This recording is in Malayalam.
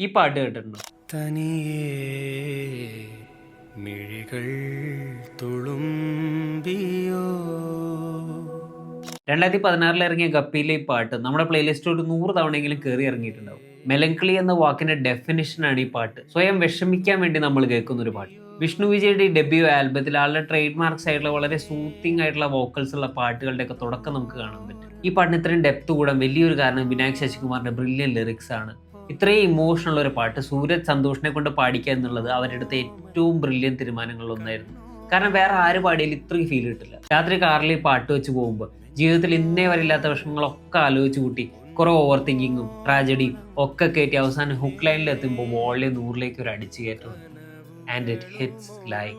ഈ പാട്ട് കേട്ടിട്ടുണ്ടോ? തനിയേ മിഴികൾ തുളുമ്പിയോ. 2016 ഇറങ്ങിയ ഗപ്പിയിലെ ഈ പാട്ട് നമ്മുടെ പ്ലേലിസ്റ്റ് ഒരു 100 തവണയെങ്കിലും കയറി ഇറങ്ങിയിട്ടുണ്ടാവും. മെലങ്കളി എന്ന വാക്കിന്റെ ഡെഫിനിഷനാണ് ഈ പാട്ട്. സ്വയം വിഷമിക്കാൻ വേണ്ടി നമ്മൾ കേൾക്കുന്ന ഒരു പാട്ട്. വിഷ്ണു വിജയുടെ ഈ ഡെബ്യൂ ആൽബത്തിൽ ആളുടെ ട്രേഡ് മാർക്സ് ആയിട്ടുള്ള വളരെ സൂത്തിങ് ആയിട്ടുള്ള വോക്കൽസ് ഉള്ള പാട്ടുകളുടെ ഒക്കെ തുടക്കം നമുക്ക് കാണാൻ പറ്റും. ഈ പാട്ടിന് ഇത്രയും ഡെപ്ത് കൂടാൻ വലിയൊരു കാരണം വിനായക് ശശികുമാറിന്റെ ബ്രില്യൻ ലിറിക്സ് ആണ്. ഇത്രയും ഇമോഷണൽ ഒരു പാട്ട് സൂരജ് സന്തോഷിനെ കൊണ്ട് പാടിക്കുക എന്നുള്ളത് അവരെടുത്ത ഏറ്റവും ബ്രില്യൻ തീരുമാനങ്ങളിൽ ഒന്നായിരുന്നു. കാരണം വേറെ ആര് പാടിയാലും ഇത്രയും ഫീൽ കിട്ടില്ല. രാത്രി കാറിൽ ഈ പാട്ട് വെച്ച് പോകുമ്പോൾ ജീവിതത്തിൽ ഇന്നേ വരെ ഇല്ലാത്ത വിഷമങ്ങളൊക്കെ ആലോചിച്ച് കൂട്ടി കുറെ ഓവർ തിങ്കിങ്ങും ട്രാജഡിയും ഒക്കെ കയറ്റി അവസാനം ഹുക്ക് ലൈനിൽ എത്തുമ്പോൾ വോളിയം 100ലേക്ക് ഒരു അടിച്ചു കയറ്റം. And it hits like